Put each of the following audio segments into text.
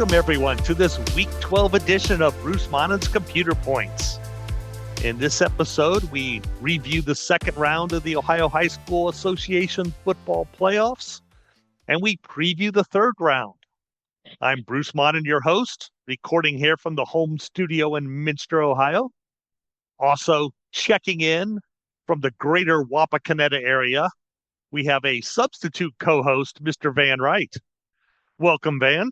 Welcome, everyone, to this Week 12 edition of Bruce Monnin's Computer Points. In this episode, we review the second round of the Ohio High School Association football playoffs, and we preview the third round. I'm Bruce Monnin, your host, recording here from the home studio in Minster, Ohio. Also checking in from the greater Wapakoneta area, we have a substitute co-host, Mr. Van Wright. Welcome, Van.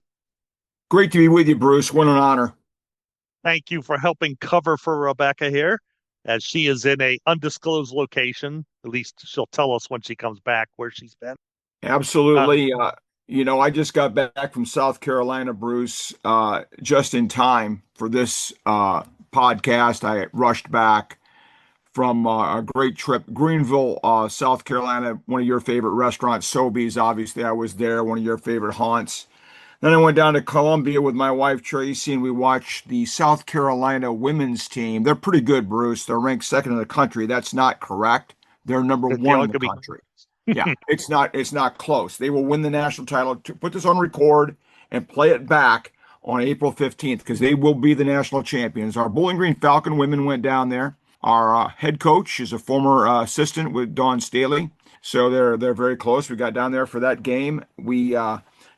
Great to be with you, Bruce. What an honor. Thank you for helping cover for Rebecca here, as she is in a undisclosed location. At least she'll tell us when she comes back where she's been. Absolutely. I just got back from South Carolina, Bruce, just in time for this podcast. I rushed back from a great trip. Greenville, South Carolina, one of your favorite restaurants, Sobeys. Obviously, I was there, one of your favorite haunts. Then I went down to Columbia with my wife, Tracy, and we watched the South Carolina women's team. They're pretty good, Bruce. They're ranked second in the country. That's not correct. They're number one in the country. Yeah, it's not close. They will win the national title. To put this on record and play it back on April 15th, because they will be the national champions. Our Bowling Green Falcon women went down there. Our head coach is a former assistant with Dawn Staley, so they're very close. We got down there for that game. We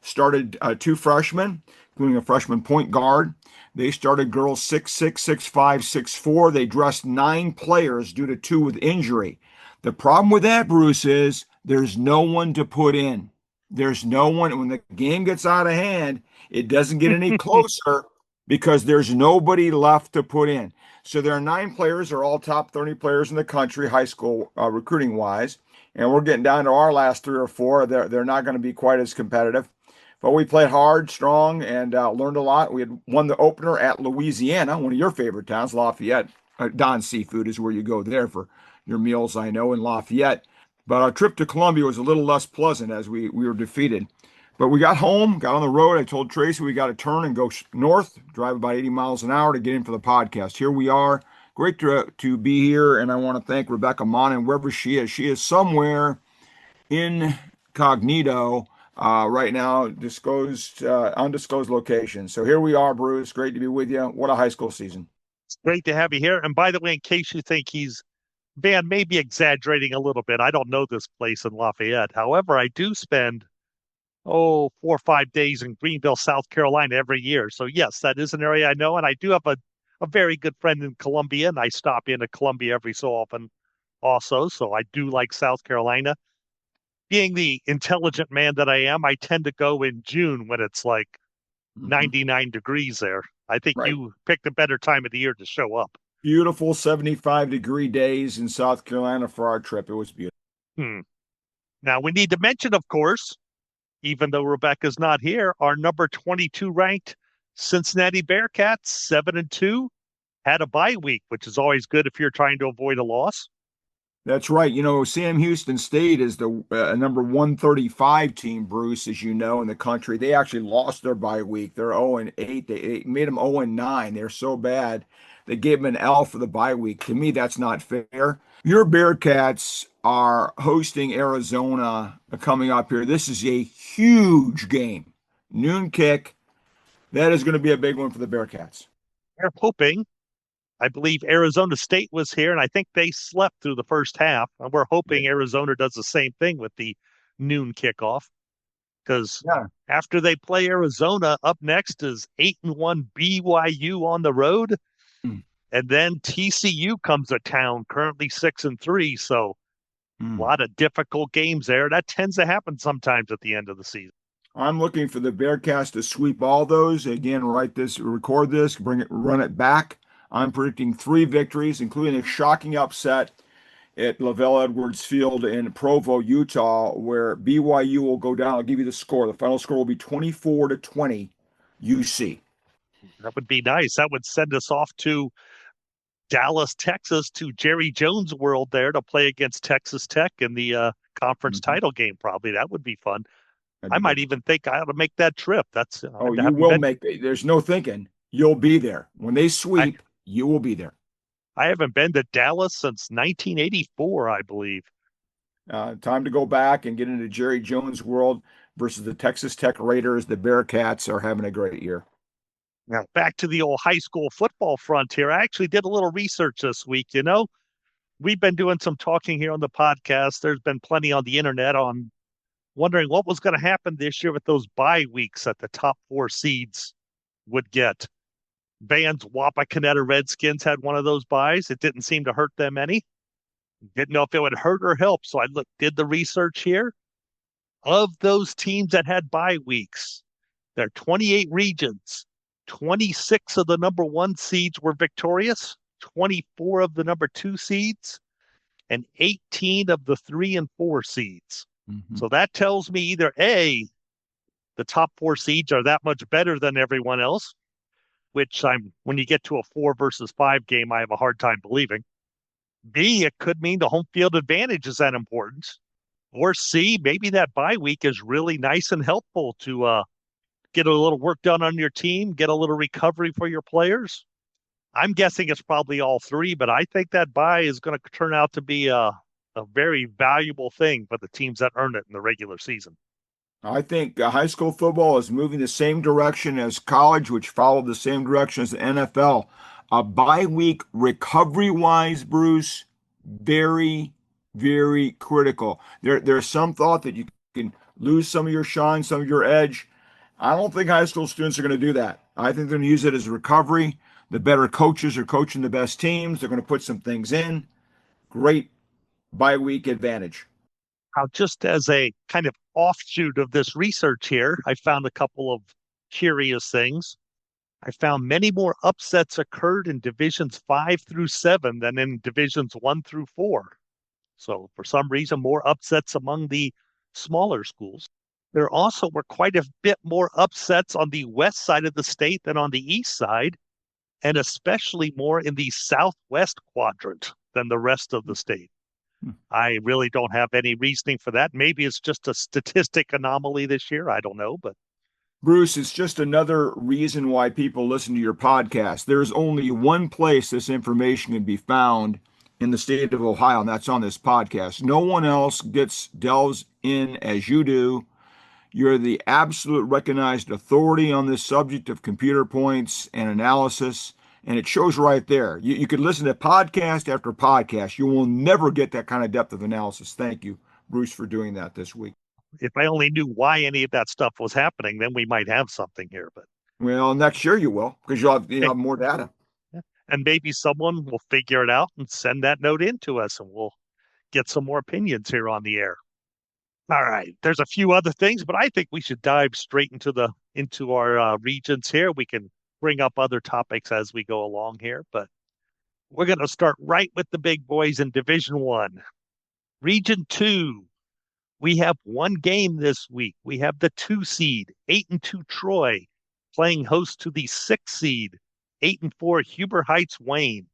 started two freshmen, including a freshman point guard. They started girls 6'6", 6'5", 6'4". They dressed 9 players due to 2 with injury. The problem with that, Bruce, is there's no one to put in. There's no one. When the game gets out of hand, it doesn't get any closer because there's nobody left to put in. So there are 9 players. They're all top 30 players in the country, high school recruiting-wise. And we're getting down to our last 3 or 4. They're not going to be quite as competitive. But we played hard, strong, and learned a lot. We had won the opener at Louisiana, one of your favorite towns, Lafayette. Don's Seafood is where you go there for your meals, I know, in Lafayette. But our trip to Columbia was a little less pleasant as we were defeated. But we got home, got on the road. I told Tracy we got to turn and go north, drive about 80 miles an hour to get in for the podcast. Here we are. Great to be here, and I want to thank Rebecca Monnin, wherever she is. She is somewhere incognito right now, undisclosed location. So here we are, Bruce. Great to be with you. What a high school season. It's great to have you here. And by the way, in case you think Van may be exaggerating a little bit, I don't know this place in Lafayette. However, I do spend 4 or 5 days in Greenville, South Carolina every year. So yes, that is an area I know. And I do have a very good friend in Columbia, and I stop into Columbia every so often also. So I do like South Carolina. Being the intelligent man that I am, I tend to go in June when it's like 99 degrees there. I think You picked a better time of the year to show up. Beautiful 75-degree days in South Carolina for our trip. It was beautiful. Now, we need to mention, of course, even though Rebecca's not here, our number 22 ranked Cincinnati Bearcats, 7-2, had a bye week, which is always good if you're trying to avoid a loss. That's right. Sam Houston State is the number 135 team, Bruce, as you know, in the country. They actually lost their bye week. They're 0-8. They made them 0-9. They're so bad. They gave them an L for the bye week. To me, that's not fair. Your Bearcats are hosting Arizona coming up here. This is a huge game. Noon kick. That is going to be a big one for the Bearcats. We're hoping. I believe Arizona State was here, and I think they slept through the first half. And we're hoping Arizona does the same thing with the noon kickoff. Because after they play Arizona, up next is 8-1 BYU on the road. And then TCU comes to town, currently 6-3. So a lot of difficult games there. That tends to happen sometimes at the end of the season. I'm looking for the Bearcats to sweep all those. Again, record this, run it back. I'm predicting 3 victories, including a shocking upset at Lavelle Edwards Field in Provo, Utah, where BYU will go down. I'll give you the score. The final score will be 24-20 UC. That would be nice. That would send us off to Dallas, Texas, to Jerry Jones World there to play against Texas Tech in the conference title game, probably. That would be fun. I might even think I ought to make that trip. You will make it. There's no thinking. You'll be there. When they sweep, you will be there. I haven't been to Dallas since 1984, I believe. Time to go back and get into Jerry Jones World. versus the Texas Tech Raiders. The Bearcats are having a great year. Now, back to the old high school football frontier. I actually did a little research this week. We've been doing some talking here on the podcast. There's been plenty on the internet on wondering what was going to happen this year with those bye weeks that the top four seeds would get. Van's Wapakoneta Redskins had one of those byes. It didn't seem to hurt them any. Didn't know if it would hurt or help. So I did the research here. Of those teams that had bye weeks, there are 28 regions. 26 of the number one seeds were victorious, 24 of the number two seeds, and 18 of the 3 and 4 seeds. Mm-hmm. So that tells me either A, the top 4 seeds are that much better than everyone else, which when you get to a 4 versus 5 game, I have a hard time believing. B, it could mean the home field advantage is that important. Or C, maybe that bye week is really nice and helpful to get a little work done on your team, get a little recovery for your players. I'm guessing it's probably all 3, but I think that bye is going to turn out to be a very valuable thing for the teams that earn it in the regular season. I think high school football is moving the same direction as college, which followed the same direction as the NFL. A bye week recovery-wise, Bruce, very, very critical. There's some thought that you can lose some of your shine, some of your edge. I don't think high school students are going to do that. I think they're going to use it as recovery. The better coaches are coaching the best teams. They're going to put some things in. Great bye week advantage. Now, just as a kind of offshoot of this research here, I found a couple of curious things. I found many more upsets occurred in divisions 5 through 7 than in divisions 1 through 4. So for some reason, more upsets among the smaller schools. There also were quite a bit more upsets on the west side of the state than on the east side, and especially more in the southwest quadrant than the rest of the state. I really don't have any reasoning for that. Maybe it's just a statistic anomaly this year. I don't know, but Bruce, it's just another reason why people listen to your podcast. There's only one place this information can be found in the state of Ohio, and that's on this podcast. No one else delves in as you do. You're the absolute recognized authority on this subject of computer points and analysis. And it shows right there. You could listen to podcast after podcast. You will never get that kind of depth of analysis. Thank you, Bruce, for doing that this week. If I only knew why any of that stuff was happening, then we might have something here. But well, next year you will, because you'll have more data. And maybe someone will figure it out and send that note in to us, and we'll get some more opinions here on the air. All right. There's a few other things, but I think we should dive straight into our regions here. We can bring up other topics as we go along here, but we're going to start right with the big boys in Division 1. Region 2, we have one game this week. We have the 2 seed, 8-2 Troy, playing host to the 6 seed, 8-4 Huber Heights Wayne.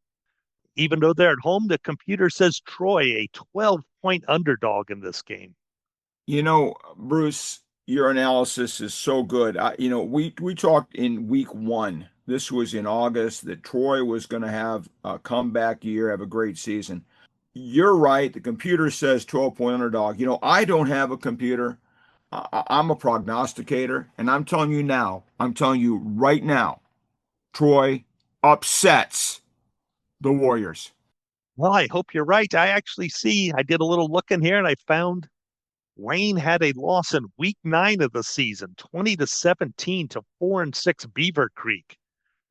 Even though they're at home, the computer says Troy, a 12-point underdog in this game. Bruce, your analysis is so good. We talked in week 1. This was in August that Troy was going to have a comeback year, have a great season. You're right. The computer says 12-point underdog. I don't have a computer. I'm a prognosticator, and I'm telling you right now, Troy upsets the Warriors. Well, I hope you're right. I did a little looking here, and I found Wayne had a loss in week 9 of the season, 20-17 to 4-6 Beaver Creek.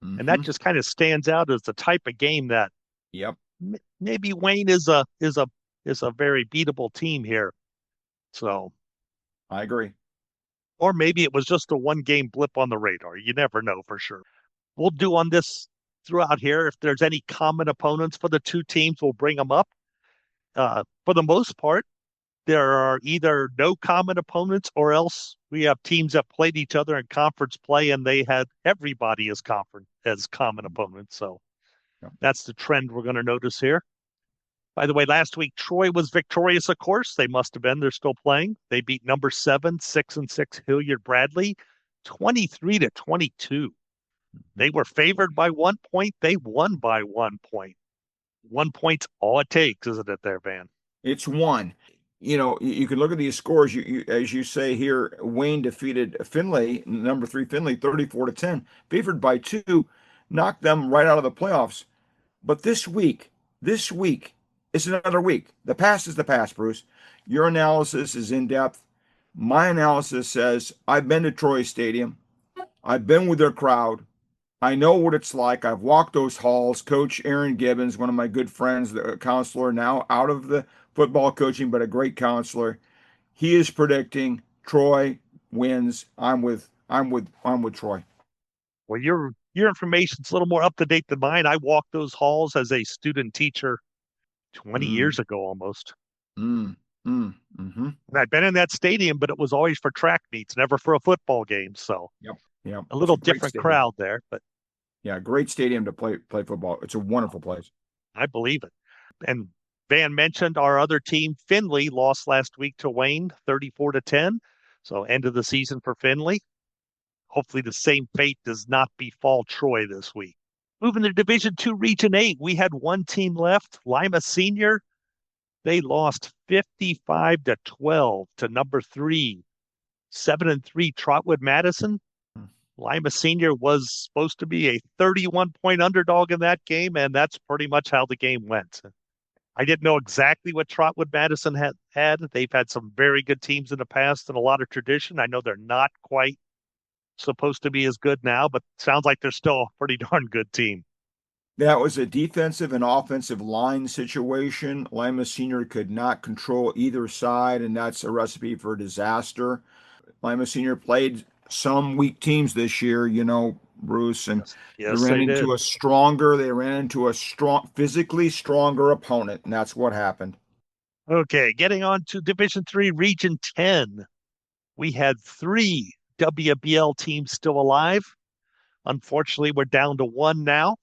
Mm-hmm. And that just kind of stands out as the type of game that maybe Wayne is a very beatable team here. So I agree. Or maybe it was just a one-game blip on the radar. You never know for sure. We'll do on this throughout here. If there's any common opponents for the two teams, we'll bring them up. For the most part, there are either no common opponents or else we have teams that played each other in conference play and they had everybody as common opponents. So that's the trend we're going to notice here. By the way, last week, Troy was victorious, of course. They must have been. They're still playing. They beat number 7, 6-6 Hilliard Bradley, 23-22. They were favored by 1 point. They won by 1 point. 1 point's all it takes, isn't it there, Van? It's one. you can look at these scores. As you say here, Wayne defeated Finley, number 3 Finley, 34-10, favored by 2, knocked them right out of the playoffs. But this week is another week. The past is the past, Bruce. Your analysis is in depth. My analysis says I've been to Troy Stadium. I've been with their crowd. I know what it's like. I've walked those halls. Coach Aaron Gibbons, one of my good friends, the counselor, now out of the football coaching, but a great counselor. He is predicting Troy wins. I'm with Troy. Well, your information's a little more up to date than mine. I walked those halls as a student teacher 20 Mm, years ago almost. mm, mm. And I've been in that stadium, but it was always for track meets, never for a football game. So Yep. Yep. a It's little a great different stadium. crowd there, but Yeah, great stadium to play football. It's a wonderful place. I believe it. And Van mentioned our other team, Finley, lost last week to Wayne, 34-10. So end of the season for Finley. Hopefully the same fate does not befall Troy this week. Moving to Division Two, Region 8, we had one team left, Lima Senior. They lost 55-12 to number 3, 7-3 Trotwood Madison. Lima Senior was supposed to be a 31-point underdog in that game, and that's pretty much how the game went. I didn't know exactly what Trotwood Madison had. They've had some very good teams in the past and a lot of tradition. I know they're not quite supposed to be as good now, but sounds like they're still a pretty darn good team. That was a defensive and offensive line situation. Lima Senior could not control either side, and that's a recipe for disaster. Lima Senior played some weak teams this year, Bruce, and Yes, yes, they did. they ran into a physically stronger opponent, and that's what happened. Okay, getting on to Division Three, Region 10. We had three WBL teams still alive. Unfortunately, we're down to one now.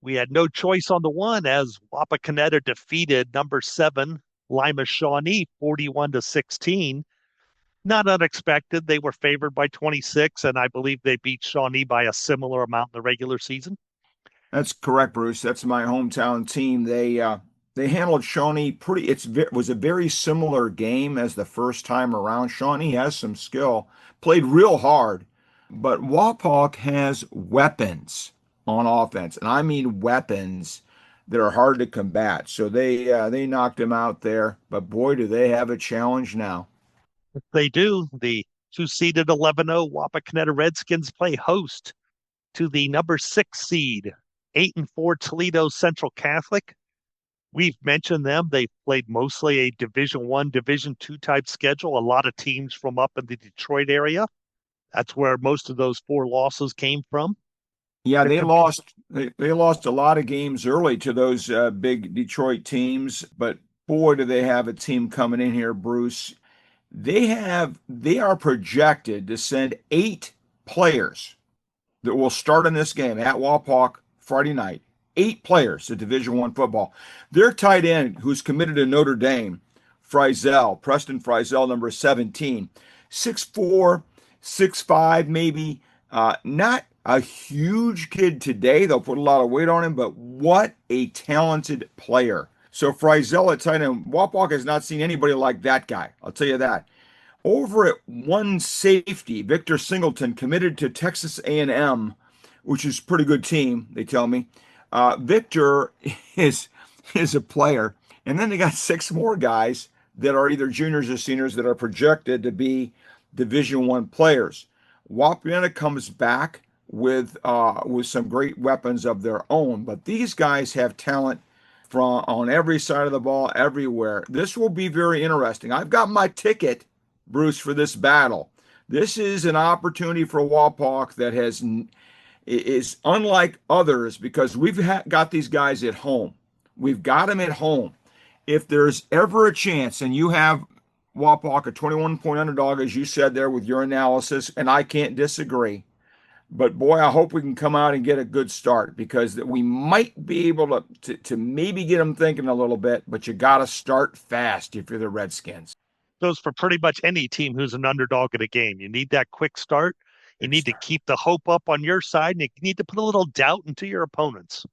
We had no choice on the one as Wapakoneta defeated number 7 Lima Shawnee 41-16. Not unexpected. They were favored by 26, and I believe they beat Shawnee by a similar amount in the regular season. That's correct, Bruce. That's my hometown team. They handled Shawnee pretty. Was a very similar game as the first time around. Shawnee has some skill, played real hard, but Wapak has weapons on offense, and I mean weapons that are hard to combat. So they knocked him out there. But boy, do they have a challenge now. They do. The two-seeded 11-0 Wapakoneta Redskins play host to the number 6 seed 8-4 Toledo Central Catholic. We've mentioned them. They played mostly a Division One, Division Two type schedule. A lot of teams from up in the Detroit area. That's where most of those 4 losses came from. Yeah, The they comp- lost. They lost a lot of games early to those big Detroit teams, but boy, do they have a team coming in here, Bruce. They are projected to send 8 players that will start in this game at Wapak Friday night. 8 players to Division One football. Their tight end, who's committed to Notre Dame, Preston Frizel, number 17, 6'4", 6'5", maybe. Not a huge kid today. They'll put a lot of weight on him, but what a talented player. So Frizel at tight end, Wapak has not seen anybody like that guy. I'll tell you that. Over at one safety, Victor Singleton committed to Texas A&M, which is a pretty good team, they tell me. Victor is is a player, and then they got 6 more guys that are either juniors or seniors that are projected to be Division One players. Wapiana comes back with some great weapons of their own, but these guys have talent from on every side of the ball, everywhere. This will be very interesting. I've got my ticket, Bruce, for this battle. This is an opportunity for Wapak that is unlike others because got these guys at home. We've got them at home. If there's ever a chance, and you have Wapak a 21-point underdog, as you said there with your analysis, and I can't disagree. But boy, I hope we can come out and get a good start because we might be able to maybe get them thinking a little bit, but you got to start fast if you're the Redskins. Goes for pretty much any team who's an underdog in a game. You need that quick start. You Quick need to start. keep the hope up on your side, and you need to put a little doubt into your opponents.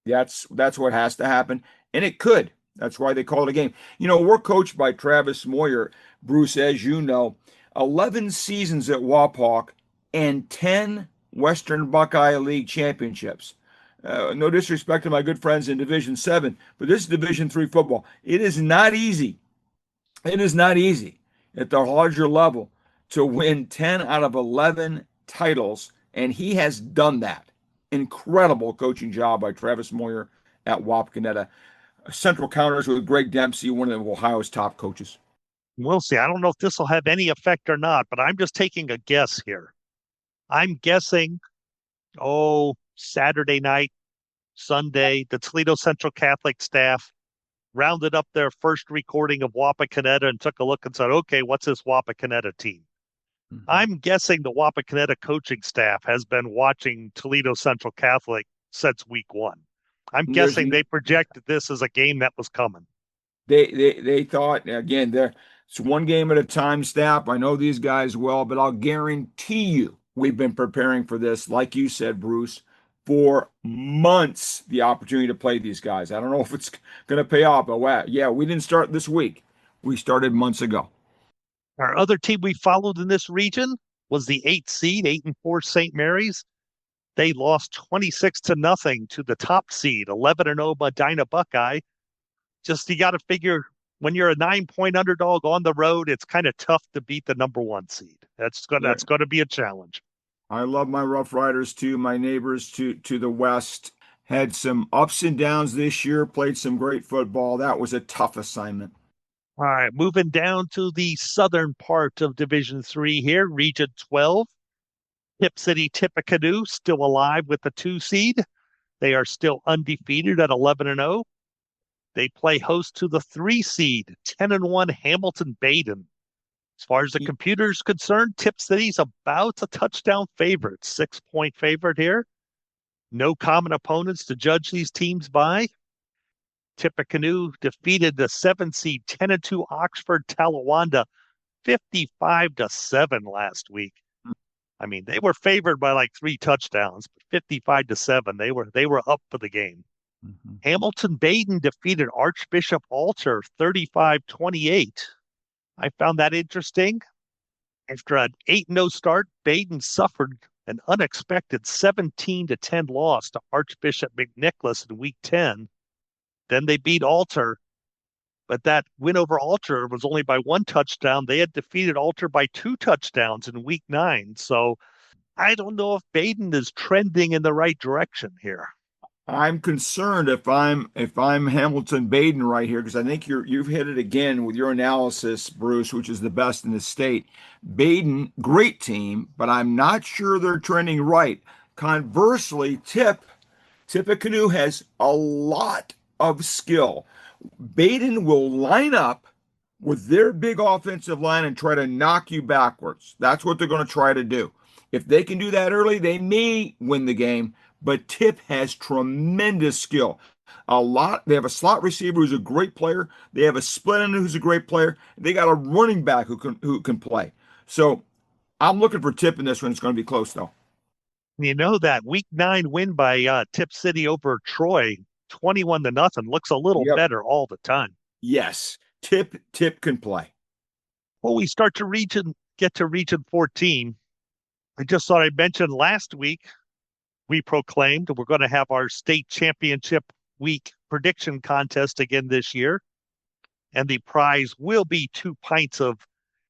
That's what has to happen, and it could. That's why they call it a game. We're coached by Travis Moyer, Bruce, as you know, 11 seasons at Wapak and 10 Western Buckeye League championships. No disrespect to my good friends in Division 7, but this is Division 3 football. It is not easy. It is not easy at the larger level to win 10 out of 11 titles, and he has done that. Incredible coaching job by Travis Moyer at Wapakoneta. Central Counters with Greg Dempsey, one of Ohio's top coaches. We'll see. I don't know if this will have any effect or not, but I'm just taking a guess here. I'm guessing, Saturday night, Sunday, the Toledo Central Catholic staff rounded up their first recording of Wapakoneta and took a look and said, okay, what's this Wapakoneta team? Mm-hmm. I'm guessing the Wapakoneta coaching staff has been watching Toledo Central Catholic since week 1. I'm guessing they projected this as a game that was coming. They thought, again, it's one game at a time, Staff. I know these guys well, but I'll guarantee you we've been preparing for this, like you said, Bruce, for months, the opportunity to play these guys. I don't know if it's going to pay off, but wow, yeah, we didn't start this week. We started months ago. Our other team we followed in this region was the 8th seed, 8-4 St. Mary's. They lost 26-0 to the top seed, 11-0 Medina Buckeye. Just you got to figure when you're a 9-point underdog on the road, it's kind of tough to beat the number 1 seed. That's going to be a challenge. I love my Rough Riders too. My neighbors to the west had some ups and downs this year, played some great football. That was a tough assignment. All right, moving down to the southern part of Division 3 here, Region 12. Tip City Tippecanoe still alive with the 2 seed. They are still undefeated at 11-0. They play host to the 3 seed, 10-1 Hamilton Baden. As far as the computer's concerned, Tip City's about a touchdown favorite, 6-point favorite here. No common opponents to judge these teams by. Tippecanoe defeated the 7 seed, 10-2 Oxford Talawanda, 55-7 last week. I mean, they were favored by like 3 touchdowns, but 55-7. They were up for the game. Mm-hmm. Hamilton Baden defeated Archbishop Alter 35-28. I found that interesting. After an 8-0 start, Baden suffered an unexpected 17-10 loss to Archbishop McNicholas in week 10. Then they beat Alter, but that win over Alter was only by 1 touchdown. They had defeated Alter by 2 touchdowns in week 9. So I don't know if Baden is trending in the right direction here. I'm concerned if I'm Hamilton Baden right here, because I think you've hit it again with your analysis, Bruce, which is the best in the state. Baden, great team, but I'm not sure they're trending right. Conversely, Tippecanoe has a lot of skill. Baden will line up with their big offensive line and try to knock you backwards. That's what they're going to try to do. If they can do that early, they may win the game. But Tip has tremendous skill. They have a slot receiver who's a great player. They have a split end who's a great player. They got a running back who can play. So I'm looking for Tip in this one. It's going to be close though. You know that week 9 win by Tip City over Troy, 21-0, looks a little better all the time. Yes, Tip can play. Well, we get to Region 14. I just thought I'd mention last week, we proclaimed we're going to have our state championship week prediction contest again this year. And the prize will be 2 pints of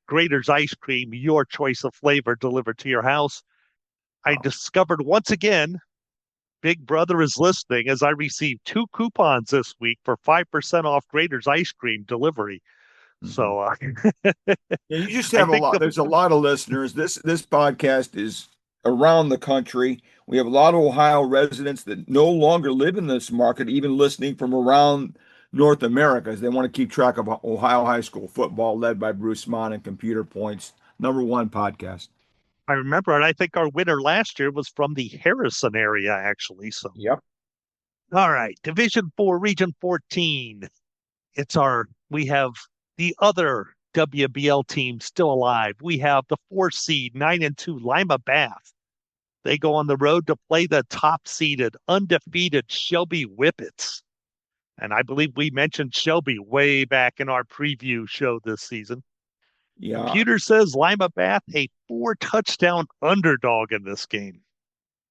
Grater's ice cream, your choice of flavor, delivered to your house. Wow. I discovered once again, Big Brother is listening, as I received 2 coupons this week for 5% off Grater's ice cream delivery. Mm-hmm. So you just have a lot. There's a lot of listeners. This podcast is around the country. We have a lot of Ohio residents that no longer live in this market, even listening from around North America, as they want to keep track of Ohio high school football, led by Bruce Monnin, Computer Points, #1 podcast. I remember, and I think our winner last year was from the Harrison area, actually. So, yep. All right, Division 4, Region 14. We have the other WBL team still alive. We have the 4 seed, 9-2 Lima Bath. They go on the road to play the top-seeded, undefeated Shelby Whippets. And I believe we mentioned Shelby way back in our preview show this season. Yeah. Computer says Lima Bath a 4 touchdown underdog in this game.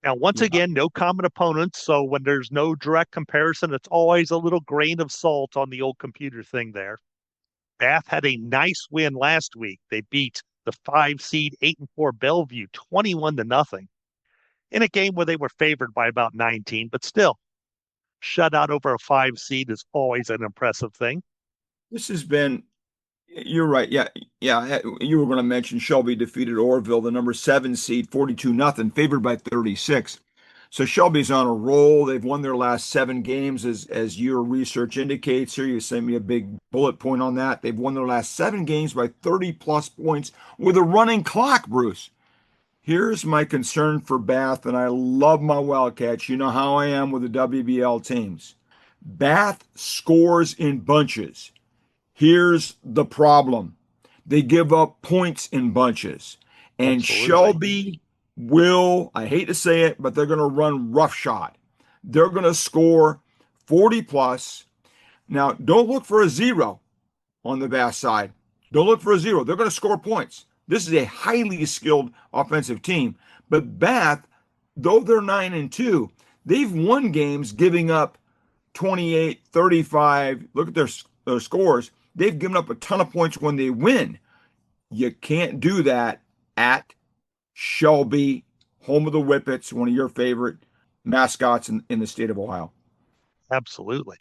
Now, once Yeah. again, no common opponents. So when there's no direct comparison, it's always a little grain of salt on the old computer thing there. Bath had a nice win last week. They beat the 5 seed 8-4 Bellevue 21-0 in a game where they were favored by about 19, but still, shutout over a 5 seed is always an impressive thing. This has been, you're right. Yeah. Yeah. You were going to mention Shelby defeated Orville, the number 7 seed, 42-0, favored by 36. So Shelby's on a roll. They've won their last 7 games, as your research indicates here. You sent me a big bullet point on that. They've won their last 7 games by 30 plus points with a running clock, Bruce. Here's my concern for Bath, and I love my Wildcats. You know how I am with the WBL teams. Bath scores in bunches. Here's the problem. They give up points in bunches. And Absolutely. Shelby will, I hate to say it, but they're going to run roughshod. They're going to score 40 plus. Now, don't look for a zero on the Bath side. Don't look for a zero. They're going to score points. This is a highly skilled offensive team. But Bath, though they're 9-2, they've won games giving up 28, 35. Look at their scores. They've given up a ton of points when they win. You can't do that at Shelby, home of the Whippets, one of your favorite mascots in the state of Ohio. Absolutely.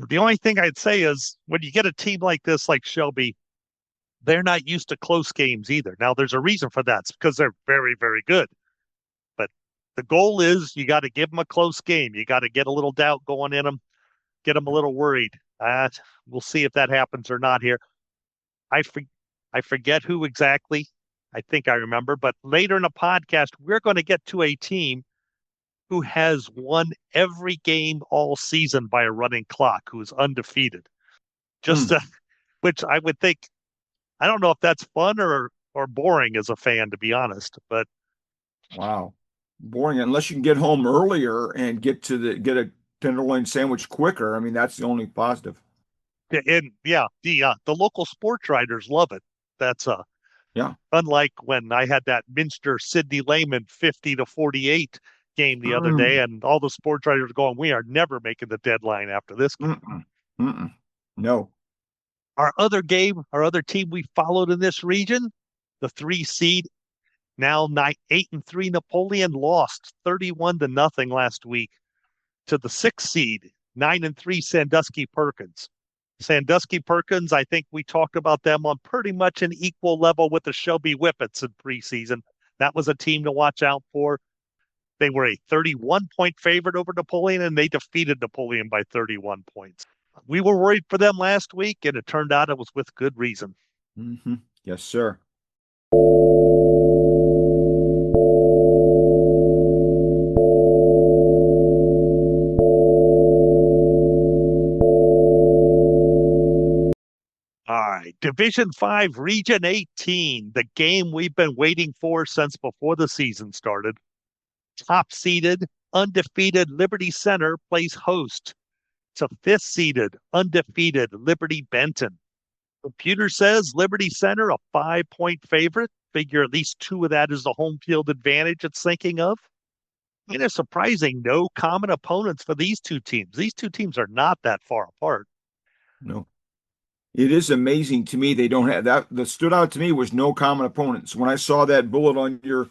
The only thing I'd say is when you get a team like this, like Shelby, they're not used to close games either. Now, there's a reason for that. It's because they're very, very good. But the goal is you got to give them a close game. You got to get a little doubt going in them, get them a little worried. We'll see if that happens or not here. I, for, I forget who exactly. I think I remember. But later in the podcast, we're going to get to a team who has won every game all season by a running clock, who is undefeated. Just which I would think, I don't know if that's fun or boring as a fan, to be honest. But Wow. Boring unless you can get home earlier and get a tenderloin sandwich quicker. I mean, that's the only positive. and yeah, the local sports writers love it. That's Yeah. unlike when I had that Minster Sidney Lehman 50-48 game the other day, Mm, and all the sports writers going, "We are never making the deadline after this game." mm-mm, mm-mm. No. Our other team we followed in this region, the 3 seed, now 8-3 Napoleon, lost 31-0 last week to the 6 seed, 9-3 Sandusky Perkins. Sandusky Perkins, I think we talked about them on pretty much an equal level with the Shelby Whippets in preseason. That was a team to watch out for. They were a 31-point favorite over Napoleon, and they defeated Napoleon by 31 points. We were worried for them last week, and it turned out it was with good reason. Mm-hmm. Yes, sir. All right, Division 5, Region 18, the game we've been waiting for since before the season started. Top seeded, undefeated Liberty Center plays host to 5th seeded, undefeated Liberty Benton. Computer says Liberty Center a 5-point favorite. Figure at least 2 of that is the home field advantage it's thinking of. And it's surprising, no common opponents for these two teams. These two teams are not that far apart. No. It is amazing to me they don't have that. That stood out to me was no common opponents. When I saw that bullet on your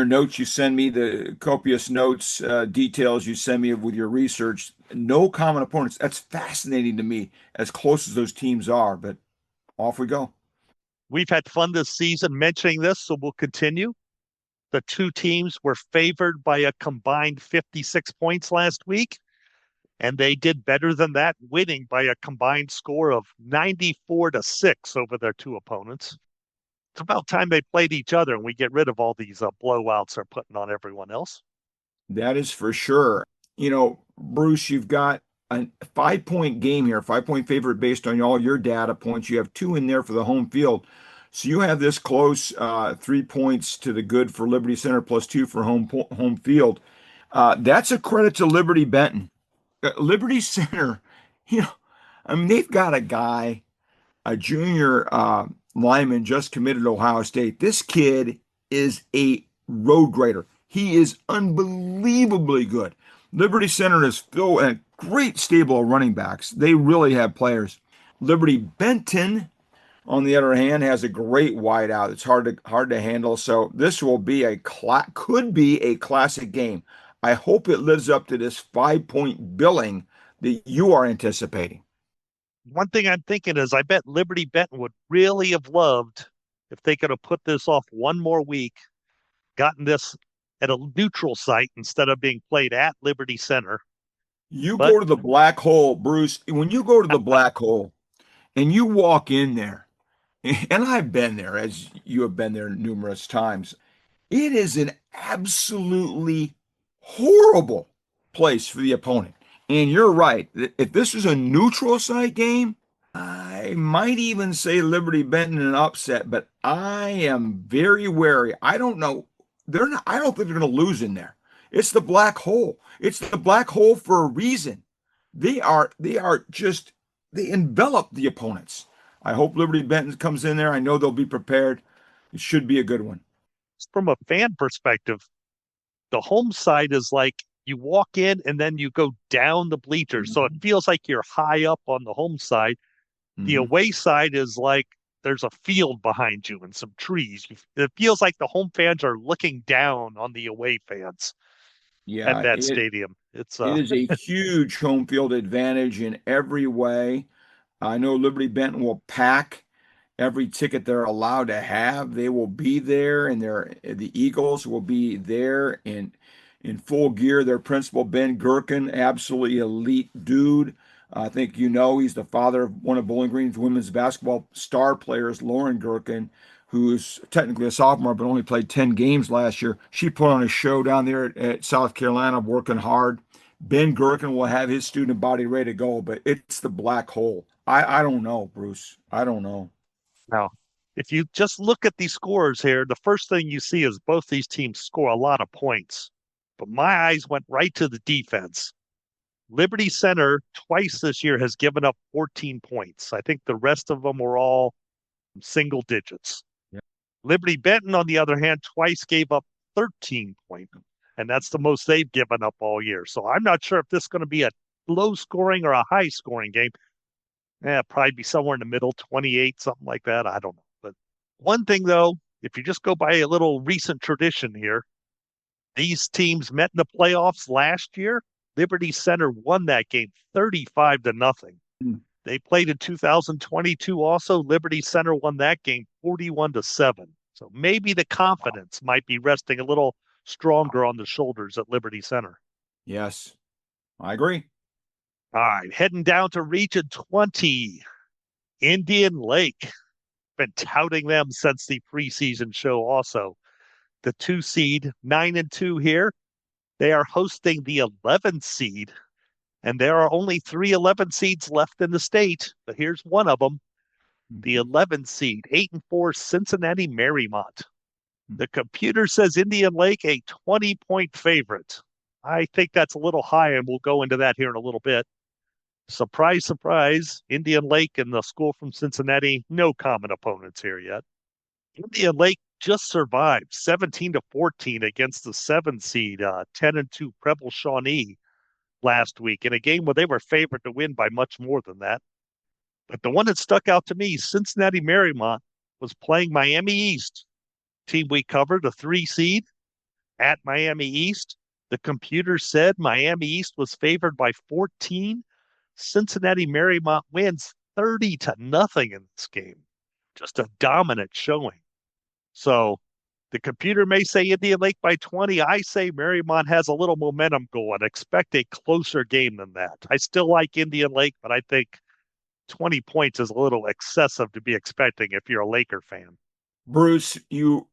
notes, you send me the copious notes, details you send me with your research. No common opponents. That's fascinating to me, as close as those teams are. But off we go. We've had fun this season mentioning this, so we'll continue. The two teams were favored by a combined 56 points last week, and they did better than that, winning by a combined score of 94-6 over their two opponents. It's about time they played each other and we get rid of all these blowouts they're putting on everyone else. That is for sure. You know, Bruce, you've got a 5-point game here, 5-point favorite based on all your data points. You have 2 in there for the home field. So you have this close, 3 points to the good for Liberty Center plus 2 for home field. That's a credit to Liberty Benton. Liberty Center You know, I mean, they've got a guy, a junior lineman just committed to Ohio State. This kid is a road grader. He is unbelievably good. Liberty Center is still a great stable of running backs. They really have players. Liberty Benton, on the other hand, has a great wideout. It's hard to handle. So this will be could be a classic game. I hope it lives up to this 5 point billing that you are anticipating. One thing I'm thinking is I bet Liberty Benton would really have loved if they could have put this off one more week, gotten this at a neutral site instead of being played at Liberty Center. You But go to the black hole, Bruce. When you go to the black hole and you walk in there, and I've been there, as you have been there numerous times, it is an absolutely horrible place for the opponent. And you're right. If this was a neutral site game, I might even say Liberty Benton an upset, but I am very wary. I don't know. They're not, I don't think they're going to lose in there. It's the black hole. It's the black hole for a reason. They are just they envelop the opponents. I hope Liberty Benton comes in there. I know they'll be prepared. It should be a good one. from a fan perspective, the home side is like you walk in and then you go down the bleachers. So it Mhm. feels like you're high up on the home side. The Mhm. away side is like there's a field behind you and some trees. It feels like the home fans are looking down on the away fans at Yeah, that it stadium. It's it is a huge home field advantage in every way. I know Liberty Benton will pack every ticket they're allowed to have. They will be there, and the Eagles will be there in full gear. Their principal, Ben Gherkin, absolutely elite dude. I think he's the father of one of Bowling Green's women's basketball star players, Lauren Gherkin, who's technically a sophomore but only played 10 games last year. She put on a show down there at South Carolina, working hard. Ben Gherkin will have his student body ready to go, but it's the black hole. I don't know, Bruce. I don't know. now, if you just look at these scores here, the first thing you see is both these teams score a lot of points. But my eyes went right to the defense. Liberty Center twice this year has given up 14 points. I think the rest of them were all single digits. Yeah. Liberty Benton, on the other hand, twice gave up 13 points, and that's the most they've given up all year. So I'm not sure if this is going to be a low scoring or a high scoring game. Probably be somewhere in the middle, 28, something like that. I don't know. But one thing, though, if you just go by a little recent tradition here, these teams met in the playoffs last year. Liberty Center won that game 35 to nothing. Mm. They played in 2022 also. Liberty Center won that game 41 to 7. So maybe the confidence might be resting a little stronger on the shoulders at Liberty Center. Yes, I agree. All right, heading down to Region 20, Indian Lake. Been touting them since the preseason show also. The 2 seed, 9-2 here. They are hosting the 11th seed, and there are only 3 11 seeds left in the state, but here's one of them. The Mhm. 11th seed, 8-4 Cincinnati Marymount. The computer says Indian Lake a 20-point favorite. I think that's a little high, and we'll go into that here in a little bit. Surprise, surprise, Indian Lake and the school from Cincinnati, no common opponents here yet. Indian Lake just survived 17 to 14 against the 7 seed, 10-2 Preble Shawnee last week in a game where they were favored to win by much more than that. But the one that stuck out to me, Cincinnati Marymount, was playing Miami East, team we covered, a 3 seed at Miami East. The computer said Miami East was favored by 14. Cincinnati Marymount wins 30 to nothing in this game. Just a dominant showing. So the computer may say Indian Lake by 20. I say Marymount has a little momentum going. Expect a closer game than that. I still like Indian Lake, but I think 20 points is a little excessive to be expecting if you're a Laker fan. Bruce, you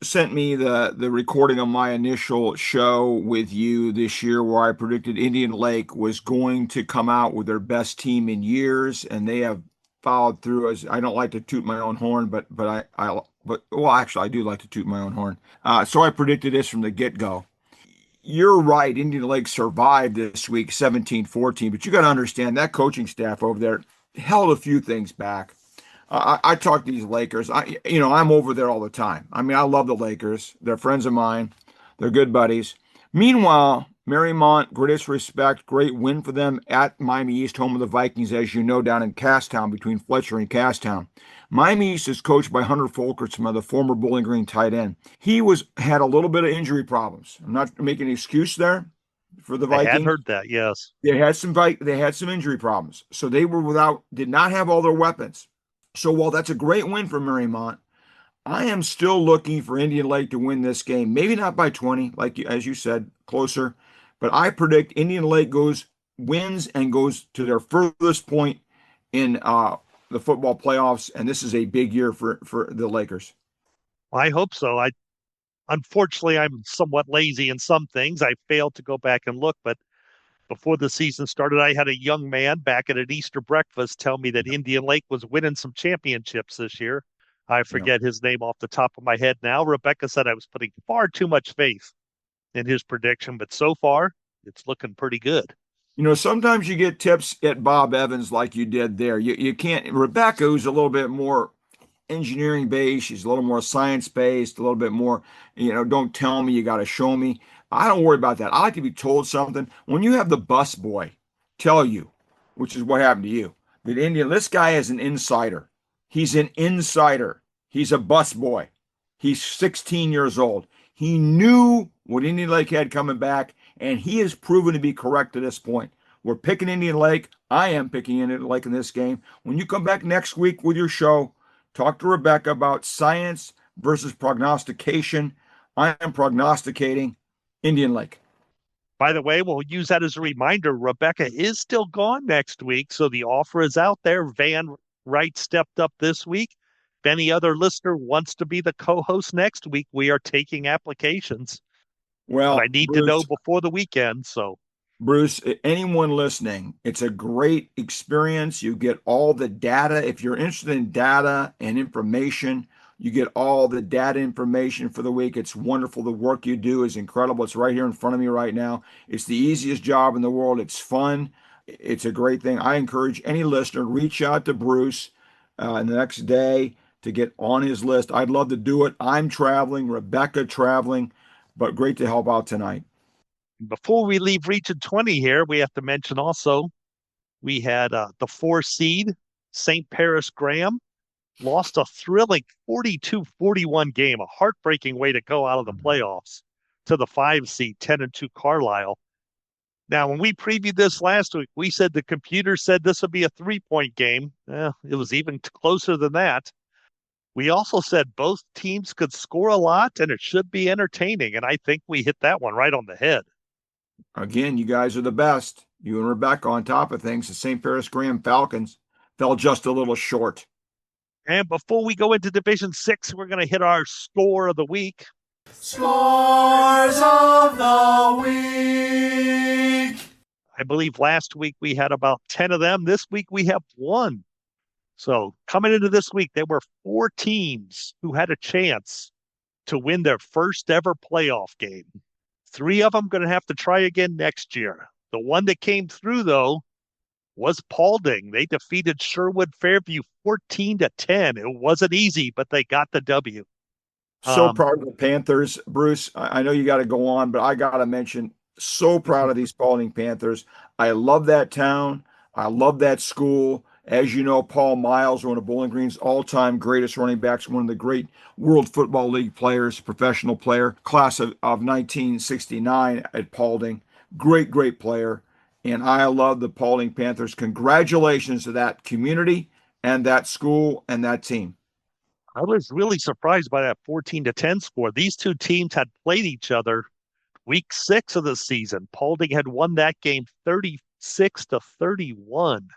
sent me the recording of my initial show with you this year where I predicted Indian Lake was going to come out with their best team in years, and they have followed through. As I don't like to toot my own horn, but well, actually, I do like to toot my own horn. So I predicted this from the get-go. you're right. Indian Lake survived this week 17-14, but you got to understand that coaching staff over there held a few things back. I talk to these Lakers. I'm over there all the time. I mean, I love the Lakers. They're friends of mine. They're good buddies. Meanwhile, Marymount, greatest respect, great win for them at Miami East, home of the Vikings, as you know, down in Casstown, between Fletcher and Casstown. Miami East is coached by Hunter Fulkerson, the former Bowling Green tight end. He had a little bit of injury problems. I'm not making an excuse there for the I had Vikings. heard that, yes. They had some injury problems, so they did not have all their weapons. So while that's a great win for Marymount, I am still looking for Indian Lake to win this game. Maybe not by 20, as you said, closer, but I predict Indian Lake wins and goes to their furthest point in the football playoffs, and this is a big year for the Lakers. I hope so. Unfortunately, I'm somewhat lazy in some things. I failed to go back and look, but before the season started, I had a young man back at an Easter breakfast tell me that Indian Lake was winning some championships this year. I Yeah. forget his name off the top of my head now. Rebecca said I was putting far too much faith in his prediction, but so far, it's looking pretty good. Sometimes you get tips at Bob Evans like you did there. You can't. Rebecca, who's a little bit more engineering based. She's a little more science based, a little bit more, don't tell me, you got to show me. I don't worry about that. I like to be told something. When you have the bus boy tell you, which is what happened to you, that this guy is an insider. He's an insider. He's a bus boy. He's 16 years old. He knew what Indian Lake had coming back, and he has proven to be correct to this point. We're picking Indian Lake. I am picking Indian Lake in this game. When you come back next week with your show, talk to Rebecca about science versus prognostication. I am prognosticating Indian Lake. By the way, we'll use that as a reminder. Rebecca is still gone next week, so the offer is out there. Van Wright stepped up this week. If any other listener wants to be the co-host next week, we are taking applications. But I Well, need to know before the weekend. So, Bruce, anyone listening, it's a great experience. You get all the data. If you're interested in data and information, you get all the data information for the week. It's wonderful. The work you do is incredible. It's right here in front of me right now. It's the easiest job in the world. It's fun. It's a great thing. I encourage any listener, reach out to Bruce the next day to get on his list. I'd love to do it. I'm traveling, Rebecca traveling, but great to help out tonight. before we leave Region 20 here, we have to mention also we had the 4 seed, St. Paris Graham, lost a thrilling 42-41 game, a heartbreaking way to go out of the playoffs to the 5 seed, 10-2 Carlisle. Now, when we previewed this last week, we said the computer said this would be a 3-point game. It was even closer than that. We also said both teams could score a lot and it should be entertaining. And I think we hit that one right on the head. Again, you guys are the best. You and Rebecca on top of things. The St. Paris Graham Falcons fell just a little short. And before we go into Division 6, we're going to hit our score of the week. Scores of the week. I believe last week we had about 10 of them. This week we have one. So coming into this week, there were 4 teams who had a chance to win their first ever playoff game. 3 of them going to have to try again next year. The one that came through, though, was Paulding. They defeated Sherwood Fairview 14-10. It wasn't easy, but they got the W. So proud of the Panthers, Bruce. I know you got to go on, but I got to mention, so proud of these Paulding Panthers. I love that town. I love that school. As you know, Paul Miles, one of Bowling Green's all-time greatest running backs, one of the great World Football League players, professional player, class of 1969 at Paulding. Great, great player. And I love the Paulding Panthers. Congratulations to that community and that school and that team. I was really surprised by that 14-10 score. These two teams had played each other week 6 of the season. Paulding had won that game 36-31.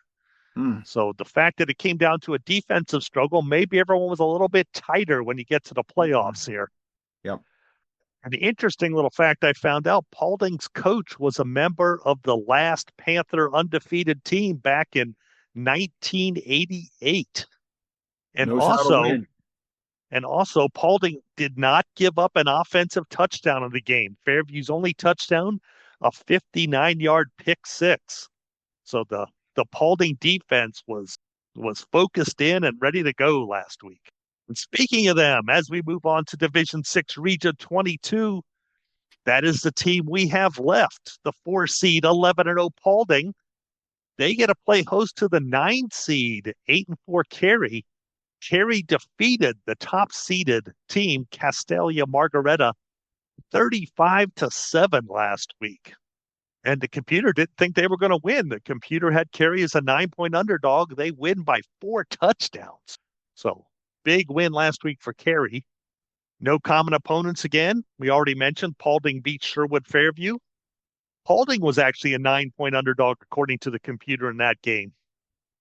So the fact that it came down to a defensive struggle, maybe everyone was a little bit tighter when you get to the playoffs here. Yep. And the interesting little fact I found out, Paulding's coach was a member of the last Panther undefeated team back in 1988. And Knows how to also, win. And also, Paulding did not give up an offensive touchdown in the game. Fairview's only touchdown, a 59-yard pick six. So the Paulding defense was focused in and ready to go last week. And speaking of them, as we move on to Division 6 Region 22, that is the team we have left. The 4 seed 11-0 Paulding. They get to play host to the 9 seed 8-4 Cary. Cary defeated the top seeded team, Castalia Margaretta, 35-7 last week. And the computer didn't think they were going to win. The computer had Cary as a 9-point underdog. They win by 4 touchdowns. So big win last week for Cary. No common opponents again. We already mentioned Paulding beat Sherwood Fairview. Paulding was actually a 9-point underdog according to the computer in that game.